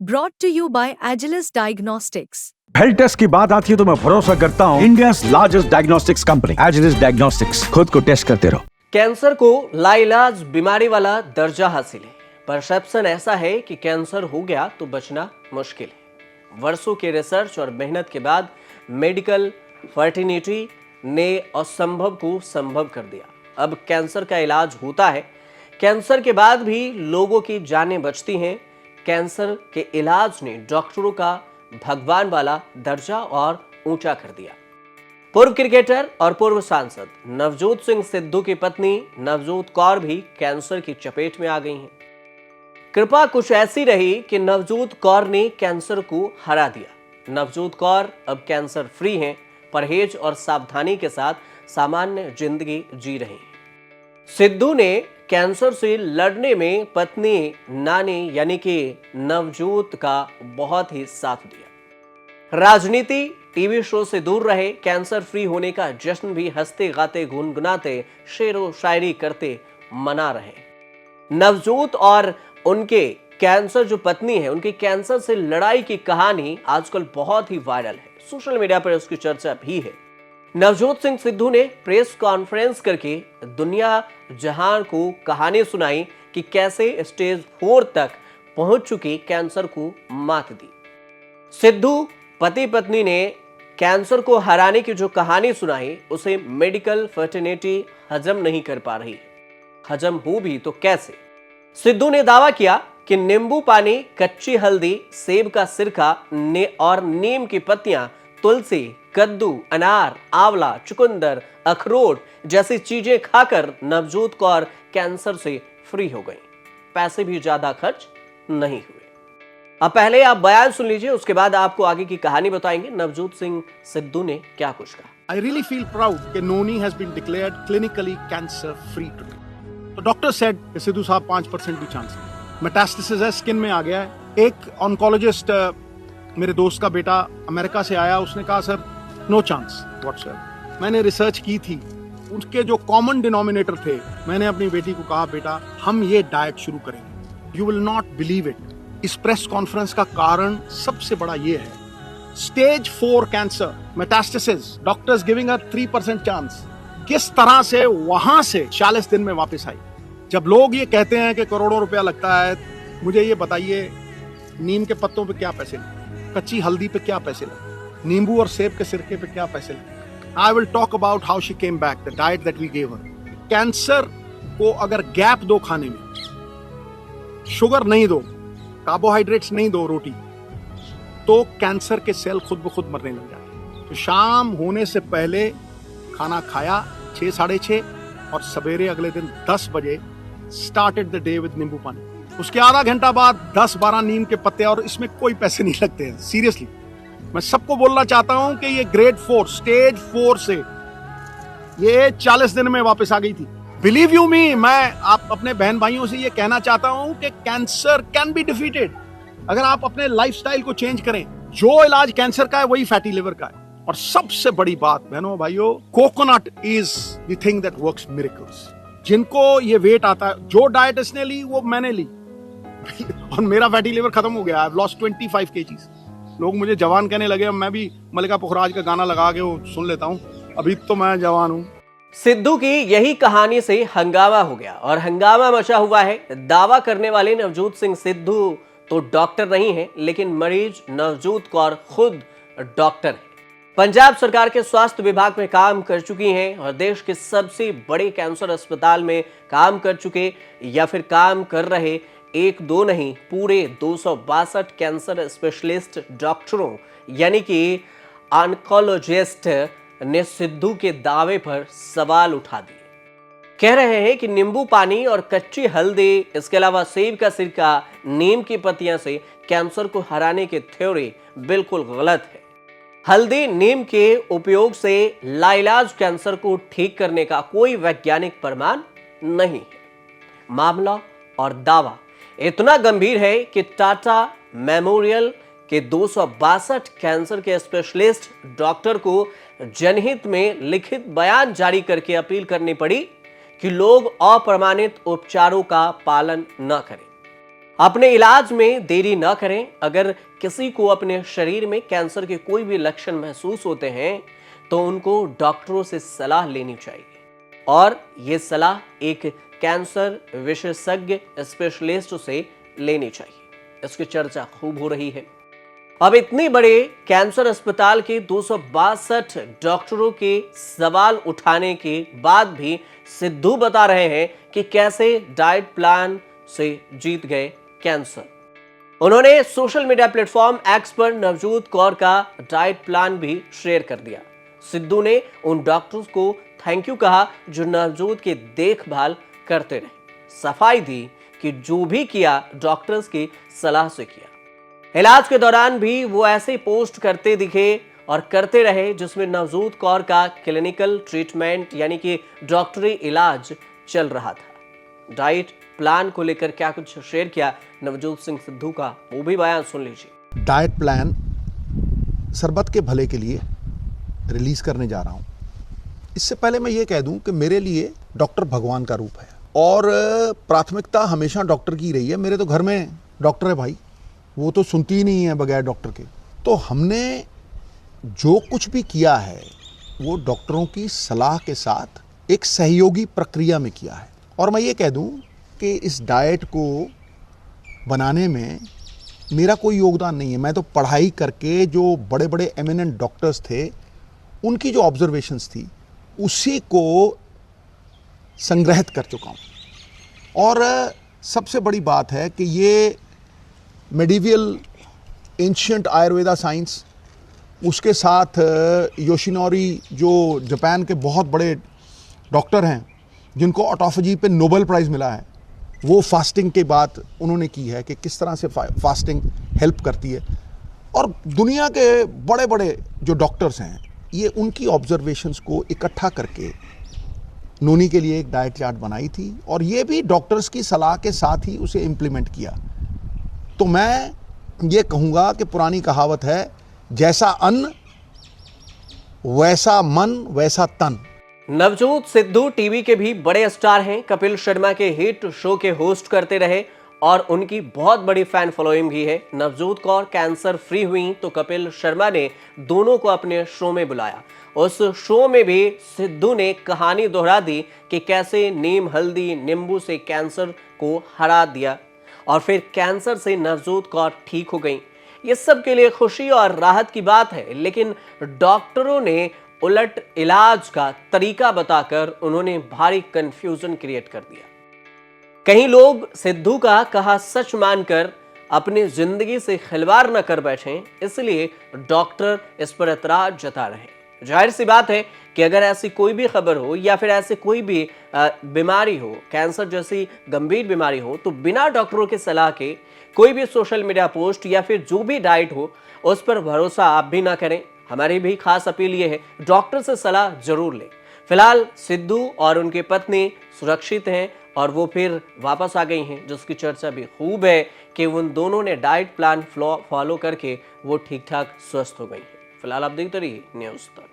Brought to you by Agilus Diagnostics. Health test की बात आती है तो मैं भरोसा करता हूँ India largest diagnostics company Agilus diagnostics. खुद को टेस्ट करते रहो। कैंसर को लाइलाज बीमारी वाला दर्जा हासिल है। परसेप्शन ऐसा है कि कैंसर हो गया तो बचना मुश्किल है। वर्षों के रिसर्च और मेहनत के बाद मेडिकल फर्टिनिटी ने असंभव को संभव कर दिया। अब कैंसर का इलाज होता है। कैंसर के बाद भी लोगों की जानें बचती हैं। कैंसर के इलाज ने डॉक्टरों का भगवान वाला दर्जा और ऊंचा कर दिया। पूर्व क्रिकेटर और पूर्व सांसद नवजोत सिंह सिद्धू की पत्नी नवजोत कौर भी कैंसर की चपेट में आ गई हैं। कृपा कुछ ऐसी रही कि नवजोत कौर ने कैंसर को हरा दिया। नवजोत कौर अब कैंसर फ्री हैं, परहेज और सावधानी के साथ सामान्य जिंदगी जी रही हैं। सिद्धू ने कैंसर से लड़ने में पत्नी नानी यानी कि नवजोत का बहुत ही साथ दिया। राजनीति टीवी शो से दूर रहे, कैंसर फ्री होने का जश्न भी हंसते गाते गुनगुनाते शेरो शायरी करते मना रहे। नवजोत और उनके कैंसर जो पत्नी है, उनकी कैंसर से लड़ाई की कहानी आजकल बहुत ही वायरल है। सोशल मीडिया पर उसकी चर्चा भी है। नवजोत सिंह सिद्धू ने प्रेस कॉन्फ्रेंस करके दुनिया जहां को कहानी सुनाई कि कैसे स्टेज 4 तक पहुंच चुकी कैंसर को मात दी। सिद्धू पति पत्नी ने कैंसर को हराने की जो कहानी सुनाई उसे मेडिकल फर्टिनिटी हजम नहीं कर पा रही है। हजम हो भी तो कैसे? सिद्धू ने दावा किया कि नींबू पानी, कच्ची हल्दी, सेब का सिरका और नीम की पत्तियां, तुलसी, कद्दू, अनार, आंवला, चुकंदर, अखरोट जैसी चीजें खाकर नवजोत कौर कैंसर से फ्री हो गई। पैसे भी ज्यादा खर्च नहीं हुए। अब पहले आप बयान सुन लीजिए, उसके बाद आपको आगे की कहानी बताएंगे नवजोत सिंह सिद्धू ने क्या कुछ कहा। I really feel proud that Noni has been declared clinically cancer free today. तो डॉक्टर सेड सिद्धू साहब 5% भी चांस नहीं, मेटास्टेसिस है, स्किन में आ गया है। एक ऑन्कोलॉजिस्ट मेरे दोस्त का बेटा अमेरिका से आया, उसने कहा सर नो चांस व्हाटसएवर। मैंने रिसर्च की थी, उसके जो कॉमन डिनोमिनेटर थे, मैंने अपनी बेटी को कहा बेटा हम ये डाइट शुरू करेंगे, you will not believe it. इस प्रेस कॉन्फ्रेंस का कारण सबसे बड़ा ये है, stage 4 cancer metastasis, doctors giving a 3% chance, किस तरह से वहां से 40 दिन में वापस आई। जब लोग ये कहते हैं कि करोड़ों रुपया लगता है, मुझे ये बताइए नीम के पत्तों पे क्या पैसे लगे, कच्ची हल्दी पे क्या पैसे लगे, नींबू और सेब के सिरके पे क्या पैसे लगे। I will talk about how she came back, the diet that we gave her. Cancer को अगर गैप दो खाने में, शुगर नहीं दो, कार्बोहाइड्रेट्स नहीं दो रोटी, तो कैंसर के सेल खुद ब खुद मरने लग जाते। तो शाम होने से पहले खाना खाया 6, 6:30 और सवेरे अगले दिन 10 बजे स्टार्टेड द डे विद नींबू पानी। उसके आधा घंटा बाद 10-12 नीम के पत्ते, और इसमें कोई पैसे नहीं लगते हैं। सीरियसली मैं सबको बोलना चाहता हूं कि ये ग्रेड 4 स्टेज 4 से ये 40 दिन में वापस आ गई थी। बिलीव यू मी, मैं आप अपने बहन भाइयों से ये कहना चाहता हूं कि कैंसर कैन बी डिफीटेड अगर आप अपने लाइफस्टाइल को चेंज करें। जो इलाज कैंसर का है वही फैटी लिवर का है। और सबसे बड़ी बात बहनों भाइयों, coconut is the thing that works miracles. जिनको ये वेट आता है, जो डाइट इसने ली वो मैंने ली और मेरा फैटी लिवर खत्म हो गया। I have lost 25 kgs। लोग मुझे जवान कहने लगे, मैं भी मल्लिका पुखराज का गाना लगा के वो सुन लेता हूँ, अभी तो मैं जवान हूँ। सिद्धू की यही कहानी से हंगामा हो गया और हंगामा मचा हुआ है। दावा करने वाले नवजोत सिंह सिद्धू तो डॉक्टर नहीं है, लेकिन मरीज नवजोत कौर खुद डॉक्टर है। पंजाब सरकार के स्वास्थ्य विभाग में काम कर चुकी हैं और देश के सबसे बड़े कैंसर अस्पताल में काम कर चुके या फिर काम कर रहे 1-2 नहीं, पूरे 262 कैंसर स्पेशलिस्ट डॉक्टरों यानी कि ऑन्कोलॉजिस्ट ने सिद्धू के दावे पर सवाल उठा दिए। कह रहे हैं कि नींबू पानी और कच्ची हल्दी, इसके अलावा सेब का सिरका, नीम की पत्तियां से कैंसर को हराने की थ्योरी बिल्कुल गलत है। हल्दी, नीम के उपयोग से लाइलाज कैंसर को ठीक करने का कोई वैज्ञानिक प्रमाण नहीं है। मामला और दावा इतना गंभीर है कि टाटा मेमोरियल के 262 कैंसर के स्पेशलिस्ट डॉक्टर को जनहित में लिखित बयान जारी करके अपील करनी पड़ी कि लोग अप्रमाणित उपचारों का पालन न करें। अपने इलाज में देरी न करें। अगर किसी को अपने शरीर में कैंसर के कोई भी लक्षण महसूस होते हैं तो उनको डॉक्टरों से सलाह लेनी चाहिए, और यह सलाह एक कैंसर विशेषज्ञ स्पेशलिस्ट से लेनी चाहिए। इसकी चर्चा खूब हो रही है। अब इतनी बड़े कैंसर अस्पताल के 262 डॉक्टरों के सवाल उठाने के बाद भी सिद्धू बता रहे हैं कि कैसे डाइट प्लान से जीत गए कैंसर। उन्होंने सोशल मीडिया प्लेटफॉर्म एक्स पर नवजोत कौर का डाइट प्लान भी शेयर कर दिया। सिद्धू ने उन डॉक्टर्स को थैंक यू कहा जो नवजोत की देखभाल करते रहे। सफाई दी कि जो भी किया डॉक्टर्स की सलाह से किया। इलाज के दौरान भी वो ऐसे पोस्ट करते दिखे और करते रहे जिसमें नवजोत कौर का क्लिनिकल ट्रीटमेंट यानी कि डॉक्टरी इलाज चल रहा था। डाइट प्लान को लेकर क्या कुछ शेयर किया नवजोत सिंह सिद्धू का, वो भी बयान सुन लीजिए। डाइट प्लान सरबत के भले के लिए रिलीज करने जा रहा हूं। इससे पहले मैं ये कह दूं कि मेरे लिए डॉक्टर भगवान का रूप है और प्राथमिकता हमेशा डॉक्टर की रही है। मेरे तो घर में डॉक्टर है भाई, वो तो सुनती ही नहीं है बगैर डॉक्टर के। तो हमने जो कुछ भी किया है वो डॉक्टरों की सलाह के साथ एक सहयोगी प्रक्रिया में किया है। और मैं ये कह दूं कि इस डाइट को बनाने में मेरा कोई योगदान नहीं है। मैं तो पढ़ाई करके जो बड़े बड़े एमिनेंट डॉक्टर्स थे उनकी जो ऑब्जर्वेशंस थी उसी को संग्रहित कर चुका हूँ। और सबसे बड़ी बात है कि ये मेडिवियल एंशिएंट आयुर्वेदा साइंस, उसके साथ योशिनोरी जो जापान के बहुत बड़े डॉक्टर हैं जिनको ऑटोफेजी पे नोबेल प्राइज़ मिला है, वो फास्टिंग के बात उन्होंने की है कि किस तरह से फास्टिंग हेल्प करती है। और दुनिया के बड़े बड़े जो डॉक्टर्स हैं ये उनकी ऑब्जर्वेशंस को इकट्ठा करके नोनी के लिए एक डाइट चार्ट बनाई थी और ये भी डॉक्टर्स की सलाह के साथ ही उसे इम्प्लीमेंट किया। तो मैं ये कहूँगा कि पुरानी कहावत है, जैसा अन्न वैसा मन वैसा तन। नवजोत सिद्धू टीवी के भी बड़े स्टार हैं। कपिल शर्मा के हिट शो के होस्ट करते रहे और उनकी बहुत बड़ी फैन फॉलोइंग भी है। नवजोत कौर कैंसर फ्री हुई तो कपिल शर्मा ने दोनों को अपने शो में बुलाया। उस शो में भी सिद्धू ने कहानी दोहरा दी कि कैसे नीम हल्दी नींबू से कैंसर को हरा दिया और फिर कैंसर से नवजोत कौर ठीक हो गई। ये सब के लिए खुशी और राहत की बात है, लेकिन डॉक्टरों ने उलट इलाज का तरीका बताकर उन्होंने भारी कंफ्यूजन क्रिएट कर दिया। कई लोग सिद्धू का कहा सच मानकर अपनी जिंदगी से खिलवाड़ न कर बैठे, इसलिए डॉक्टर इस पर एतराज जता रहे। जाहिर सी बात है कि अगर ऐसी कोई भी खबर हो या फिर ऐसे कोई भी बीमारी हो, कैंसर जैसी गंभीर बीमारी हो, तो बिना डॉक्टरों की सलाह के कोई भी सोशल मीडिया पोस्ट या फिर जो भी डाइट हो उस पर भरोसा आप भी ना करें। हमारी भी खास अपील ये है, डॉक्टर से सलाह जरूर लें। फिलहाल सिद्धू और उनकी पत्नी सुरक्षित हैं और वो फिर वापस आ गई हैं, जिसकी चर्चा भी खूब है कि उन दोनों ने डाइट प्लान फॉलो करके वो ठीक ठाक स्वस्थ हो गई हैं। फिलहाल आप देखते रहिए न्यूज़ तक।